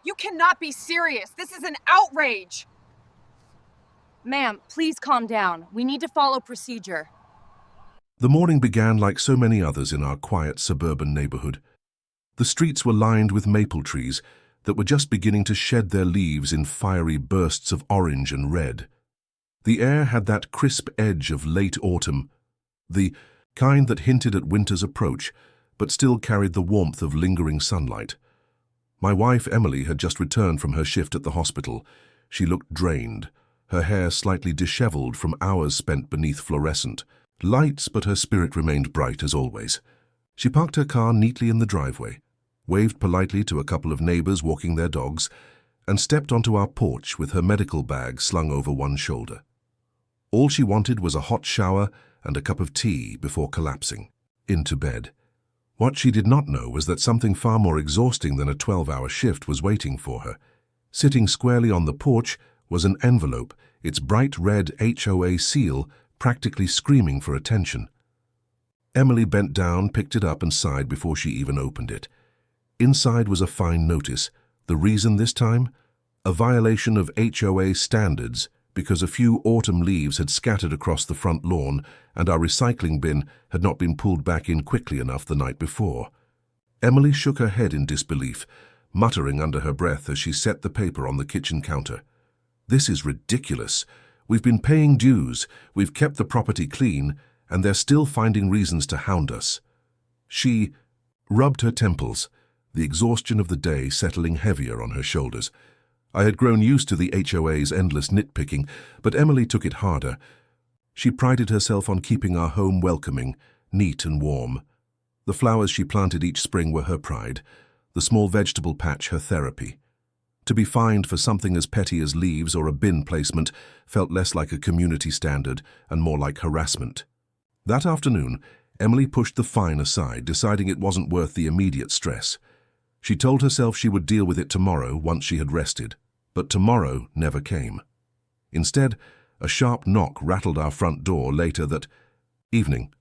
You cannot be serious. This is an outrage. Ma'am, please calm down. We need to follow procedure. The morning began like so many others in our quiet suburban neighborhood. The streets were lined with maple trees that were just beginning to shed their leaves in fiery bursts of orange and red. The air had that crisp edge of late autumn, the kind that hinted at winter's approach, but still carried the warmth of lingering sunlight. My wife, Emily, had just returned from her shift at the hospital. She looked drained, her hair slightly disheveled from hours spent beneath fluorescent lights, but her spirit remained bright as always. She parked her car neatly in the driveway, waved politely to a couple of neighbors walking their dogs, and stepped onto our porch with her medical bag slung over one shoulder. All she wanted was a hot shower and a cup of tea before collapsing into bed. What she did not know was that something far more exhausting than a 12-hour shift was waiting for her. Sitting squarely on the porch was an envelope, its bright red HOA seal practically screaming for attention. Emily bent down, picked it up and sighed before she even opened it. Inside was a fine notice. The reason this time? A violation of HOA standards because a few autumn leaves had scattered across the front lawn and our recycling bin had not been pulled back in quickly enough the night before. Emily shook her head in disbelief, muttering under her breath as she set the paper on the kitchen counter. "This is ridiculous. We've been paying dues, we've kept the property clean, and they're still finding reasons to hound us." She rubbed her temples, the exhaustion of the day settling heavier on her shoulders. I had grown used to the HOA's endless nitpicking, but Emily took it harder. She prided herself on keeping our home welcoming, neat and warm. The flowers she planted each spring were her pride, the small vegetable patch her therapy. To be fined for something as petty as leaves or a bin placement felt less like a community standard and more like harassment. That afternoon, Emily pushed the fine aside, deciding it wasn't worth the immediate stress. She told herself she would deal with it tomorrow once she had rested, but tomorrow never came. Instead, a sharp knock rattled our front door later that evening.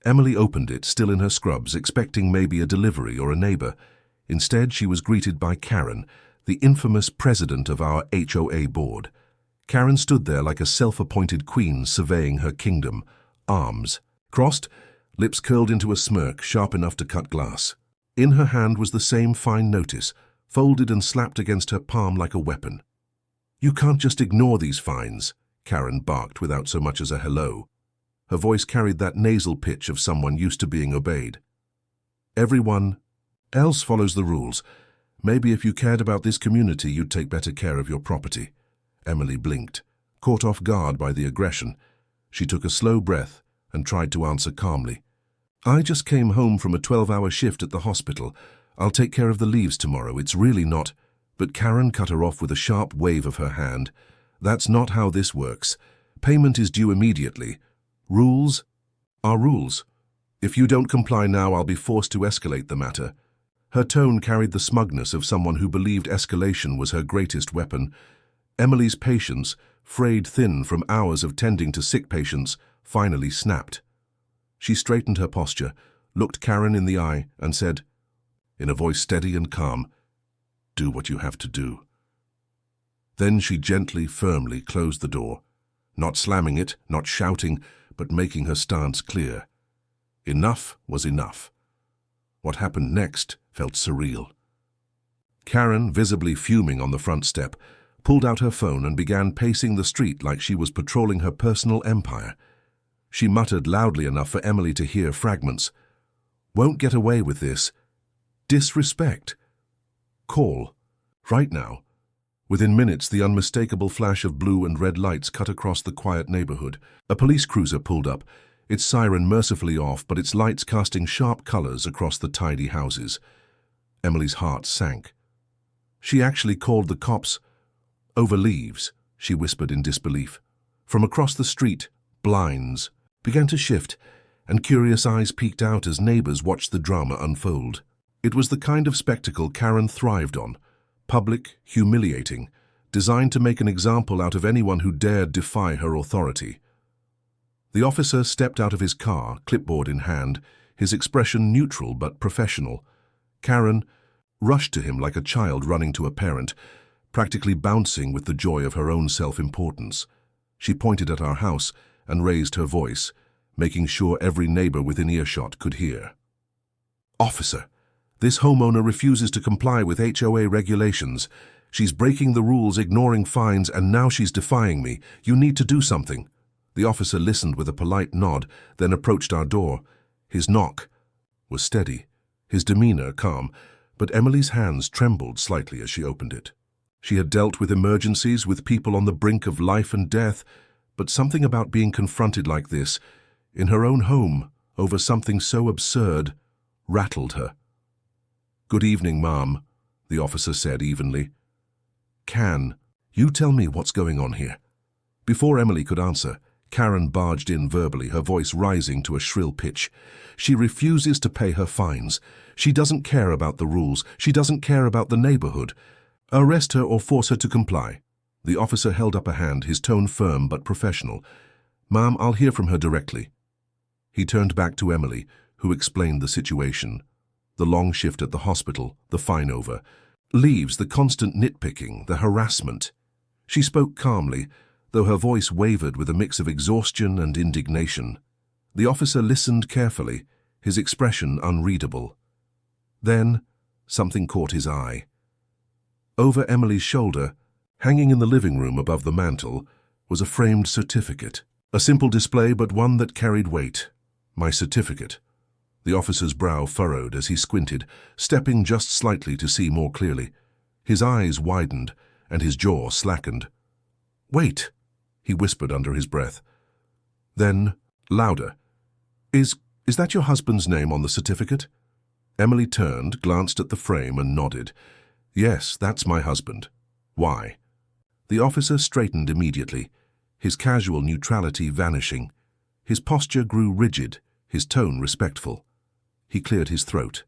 Emily opened it, still in her scrubs, expecting maybe a delivery or a neighbor. Instead, she was greeted by Karen, the infamous president of our HOA board. Karen stood there like a self-appointed queen surveying her kingdom, arms crossed, lips curled into a smirk sharp enough to cut glass. In her hand was the same fine notice, folded and slapped against her palm like a weapon. "You can't just ignore these fines," Karen barked without so much as a hello. Her voice carried that nasal pitch of someone used to being obeyed. "Everyone else follows the rules. Maybe if you cared about this community, you'd take better care of your property." Emily blinked, caught off guard by the aggression. She took a slow breath and tried to answer calmly. "I just came home from a 12-hour shift at the hospital. I'll take care of the leaves tomorrow. It's really not—" But Karen cut her off with a sharp wave of her hand. "That's not how this works. Payment is due immediately. Rules are rules. If you don't comply now, I'll be forced to escalate the matter." Her tone carried the smugness of someone who believed escalation was her greatest weapon. Emily's patience, frayed thin from hours of tending to sick patients, finally snapped. She straightened her posture, looked Karen in the eye, and said, in a voice steady and calm, "Do what you have to do." Then she gently, firmly closed the door, not slamming it, not shouting, but making her stance clear. Enough was enough. What happened next felt surreal. Karen, visibly fuming on the front step, pulled out her phone and began pacing the street like she was patrolling her personal empire. She muttered loudly enough for Emily to hear fragments. "Won't get away with this. Disrespect. Call. Right now." Within minutes, the unmistakable flash of blue and red lights cut across the quiet neighborhood. A police cruiser pulled up, its siren mercifully off, but its lights casting sharp colors across the tidy houses. Emily's heart sank. She actually called the cops. "Over leaves," she whispered in disbelief. From across the street, blinds began to shift, and curious eyes peeked out as neighbors watched the drama unfold. It was the kind of spectacle Karen thrived on, public, humiliating, designed to make an example out of anyone who dared defy her authority. The officer stepped out of his car, clipboard in hand, his expression neutral but professional. Karen rushed to him like a child running to a parent, practically bouncing with the joy of her own self-importance. She pointed at our house and raised her voice, making sure every neighbor within earshot could hear. "Officer, this homeowner refuses to comply with HOA regulations. She's breaking the rules, ignoring fines, and now she's defying me. You need to do something." The officer listened with a polite nod, then approached our door. His knock was steady, his demeanor calm, but Emily's hands trembled slightly as she opened it. She had dealt with emergencies, with people on the brink of life and death, but something about being confronted like this, in her own home, over something so absurd, rattled her. "Good evening, ma'am," the officer said evenly. "Can you tell me what's going on here?" Before Emily could answer, Karen barged in verbally, her voice rising to a shrill pitch. "She refuses to pay her fines. She doesn't care about the rules. She doesn't care about the neighborhood. Arrest her or force her to comply." The officer held up a hand, his tone firm but professional. "Ma'am, I'll hear from her directly." He turned back to Emily, who explained the situation. The long shift at the hospital, the fine over, leaves, the constant nitpicking, the harassment. She spoke calmly, though her voice wavered with a mix of exhaustion and indignation. The officer listened carefully, his expression unreadable. Then, something caught his eye. Over Emily's shoulder, hanging in the living room above the mantel, was a framed certificate. A simple display, but one that carried weight. My certificate. The officer's brow furrowed as he squinted, stepping just slightly to see more clearly. His eyes widened, and his jaw slackened. "Wait," he whispered under his breath. Then, louder, Is that your husband's name on the certificate?" Emily turned, glanced at the frame, and nodded. "Yes, that's my husband." "Why?" The officer straightened immediately, his casual neutrality vanishing. His posture grew rigid, his tone respectful. He cleared his throat.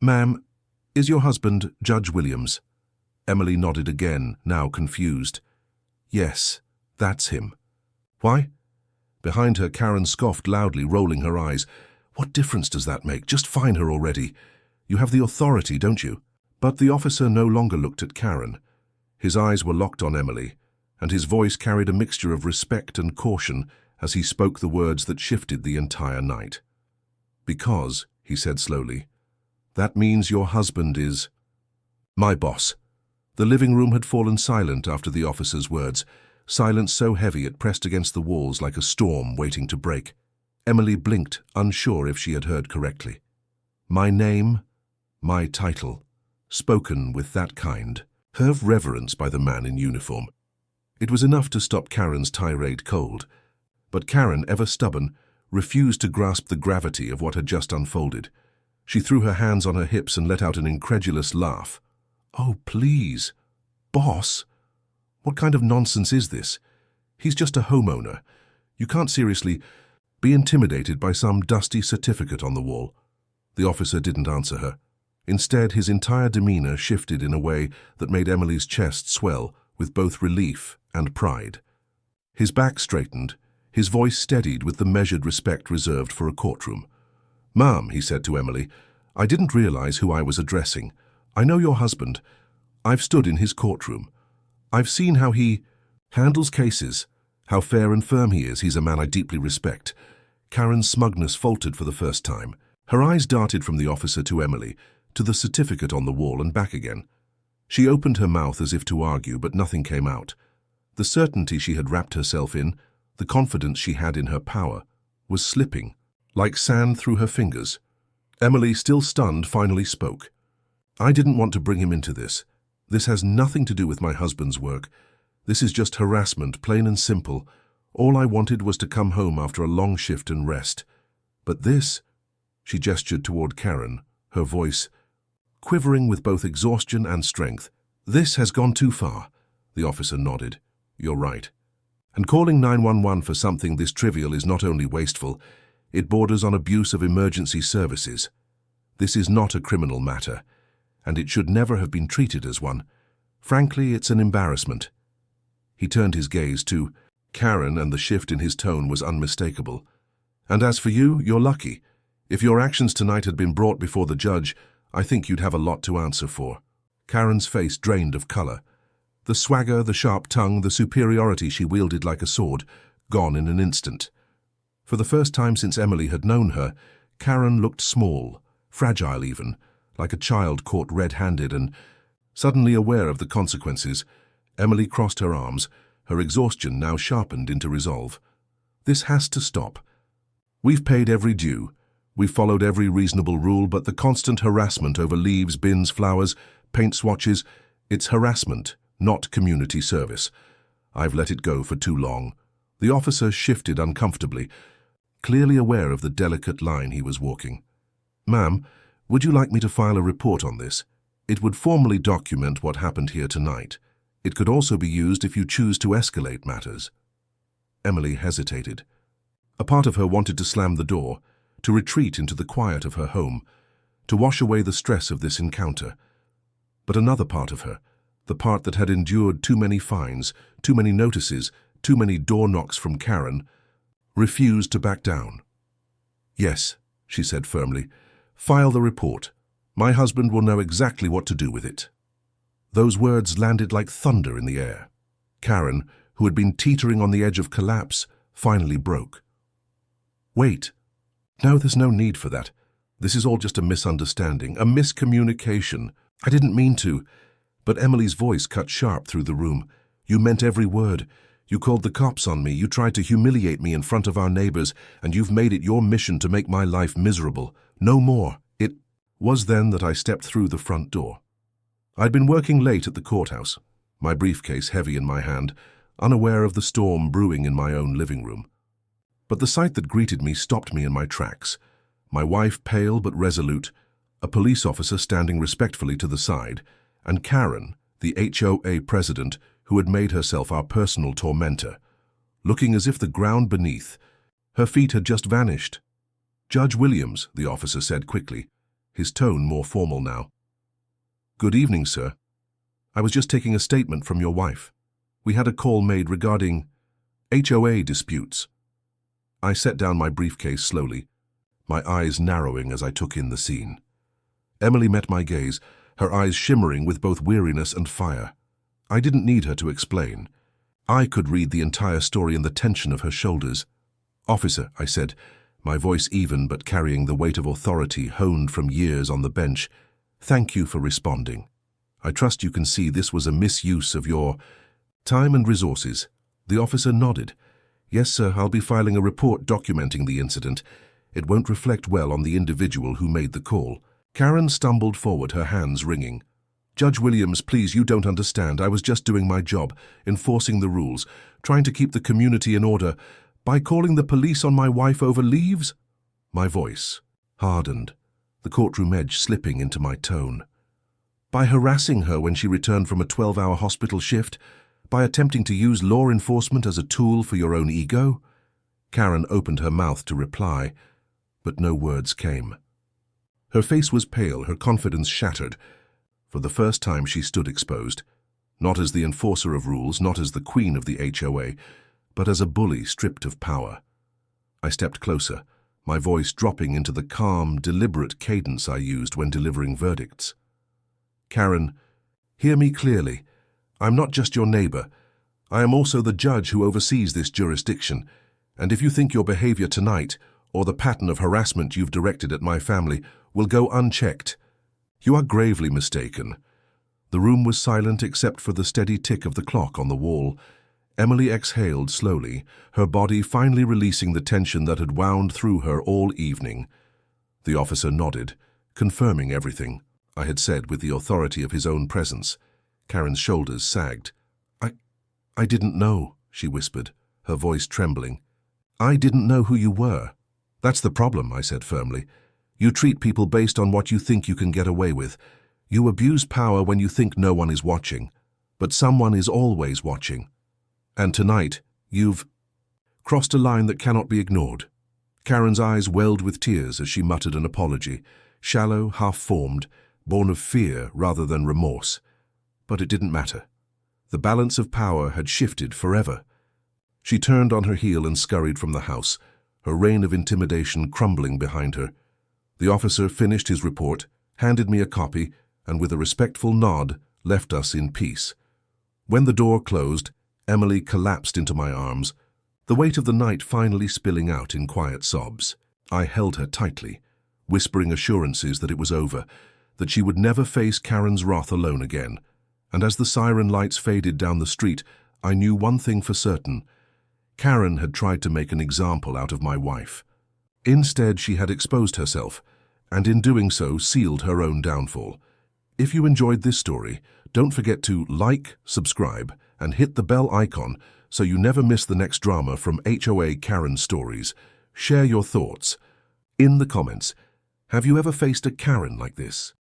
"Ma'am, is your husband Judge Williams?" Emily nodded again, now confused. "Yes, that's him." "Why?" Behind her, Karen scoffed loudly, rolling her eyes. "What difference does that make? Just fine her already. You have the authority, don't you?" But the officer no longer looked at Karen. His eyes were locked on Emily, and his voice carried a mixture of respect and caution as he spoke the words that shifted the entire night. "Because," he said slowly, "that means your husband is my boss." The living room had fallen silent after the officer's words, silence so heavy it pressed against the walls like a storm waiting to break. Emily blinked, unsure if she had heard correctly. My name, my title, spoken with that kind of reverence by the man in uniform. It was enough to stop Karen's tirade cold. But Karen, ever stubborn, refused to grasp the gravity of what had just unfolded. She threw her hands on her hips and let out an incredulous laugh. "Oh, please. Boss? What kind of nonsense is this? He's just a homeowner. You can't seriously be intimidated by some dusty certificate on the wall." The officer didn't answer her. Instead, his entire demeanor shifted in a way that made Emily's chest swell with both relief and pride. His back straightened, his voice steadied with the measured respect reserved for a courtroom. "Ma'am," he said to Emily, "I didn't realize who I was addressing. I know your husband. I've stood in his courtroom. I've seen how he handles cases, how fair and firm he is. He's a man I deeply respect." Karen's smugness faltered for the first time. Her eyes darted from the officer to Emily, to the certificate on the wall and back again. She opened her mouth as if to argue, but nothing came out. The certainty she had wrapped herself in, the confidence she had in her power, was slipping, like sand through her fingers. Emily, still stunned, finally spoke. "I didn't want to bring him into this. This has nothing to do with my husband's work. This is just harassment, plain and simple. All I wanted was to come home after a long shift and rest. But this," she gestured toward Karen, her voice quivering with both exhaustion and strength. "This has gone too far." The officer nodded. "You're right. And calling 911 for something this trivial is not only wasteful, it borders on abuse of emergency services. This is not a criminal matter, and it should never have been treated as one. Frankly, it's an embarrassment." He turned his gaze to Karen, and the shift in his tone was unmistakable. "And as for you, you're lucky. If your actions tonight had been brought before the judge, I think you'd have a lot to answer for." Karen's face drained of color. The swagger, the sharp tongue, the superiority she wielded like a sword, gone in an instant. For the first time since Emily had known her, Karen looked small, fragile even, like a child caught red-handed, and, suddenly aware of the consequences, Emily crossed her arms, her exhaustion now sharpened into resolve. "This has to stop. We've paid every due. We've followed every reasonable rule, but the constant harassment over leaves, bins, flowers, paint swatches, it's harassment, not community service. I've let it go for too long." The officer shifted uncomfortably, clearly aware of the delicate line he was walking. "Ma'am, would you like me to file a report on this? It would formally document what happened here tonight. It could also be used if you choose to escalate matters." Emily hesitated. A part of her wanted to slam the door, to retreat into the quiet of her home, to wash away the stress of this encounter. But another part of her, the part that had endured too many fines, too many notices, too many door knocks from Karen, refused to back down. "Yes," she said firmly, "file the report. My husband will know exactly what to do with it." Those words landed like thunder in the air. Karen, who had been teetering on the edge of collapse, finally broke. "Wait. No, there's no need for that. This is all just a misunderstanding, a miscommunication. I didn't mean to." But Emily's voice cut sharp through the room. "You meant every word. You called the cops on me, you tried to humiliate me in front of our neighbors, and you've made it your mission to make my life miserable. No more." It was then that I stepped through the front door. I'd been working late at the courthouse, my briefcase heavy in my hand, unaware of the storm brewing in my own living room. But the sight that greeted me stopped me in my tracks. My wife pale but resolute, a police officer standing respectfully to the side, and Karen, the HOA president, who had made herself our personal tormentor, looking as if the ground beneath her feet had just vanished. "Judge Williams," the officer said quickly, his tone more formal now. "Good evening, sir. I was just taking a statement from your wife. We had a call made regarding HOA disputes." I set down my briefcase slowly, my eyes narrowing as I took in the scene. Emily met my gaze, her eyes shimmering with both weariness and fire. I didn't need her to explain. I could read the entire story in the tension of her shoulders. "Officer," I said, my voice even but carrying the weight of authority honed from years on the bench, "thank you for responding. I trust you can see this was a misuse of your time and resources." The officer nodded. "Yes, sir, I'll be filing a report documenting the incident. It won't reflect well on the individual who made the call." Karen stumbled forward, her hands wringing. "Judge Williams, please, you don't understand. I was just doing my job, enforcing the rules, trying to keep the community in order. By calling the police on my wife over leaves?" My voice hardened, the courtroom edge slipping into my tone. "By harassing her when she returned from a 12-hour hospital shift? By attempting to use law enforcement as a tool for your own ego?" Karen opened her mouth to reply, but no words came. Her face was pale, her confidence shattered. For the first time she stood exposed, not as the enforcer of rules, not as the queen of the HOA, but as a bully stripped of power. I stepped closer, my voice dropping into the calm, deliberate cadence I used when delivering verdicts. "Karen, hear me clearly. I'm not just your neighbor. I am also the judge who oversees this jurisdiction, and if you think your behavior tonight, or the pattern of harassment you've directed at my family, will go unchecked, you are gravely mistaken." The room was silent except for the steady tick of the clock on the wall. Emily exhaled slowly, her body finally releasing the tension that had wound through her all evening. The officer nodded, confirming everything I had said with the authority of his own presence. Karen's shoulders sagged. I didn't know," she whispered, her voice trembling. "I didn't know who you were." "That's the problem," I said firmly. "You treat people based on what you think you can get away with. You abuse power when you think no one is watching. But someone is always watching. And tonight, you've crossed a line that cannot be ignored." Karen's eyes welled with tears as she muttered an apology, shallow, half-formed, born of fear rather than remorse. But it didn't matter. The balance of power had shifted forever. She turned on her heel and scurried from the house, her reign of intimidation crumbling behind her. The officer finished his report, handed me a copy, and with a respectful nod, left us in peace. When the door closed, Emily collapsed into my arms, the weight of the night finally spilling out in quiet sobs. I held her tightly, whispering assurances that it was over, that she would never face Karen's wrath alone again. And as the siren lights faded down the street, I knew one thing for certain. Karen had tried to make an example out of my wife. Instead, she had exposed herself, and in doing so, sealed her own downfall. If you enjoyed this story, don't forget to like, subscribe, and hit the bell icon so you never miss the next drama from HOA Karen Stories. Share your thoughts in the comments. Have you ever faced a Karen like this?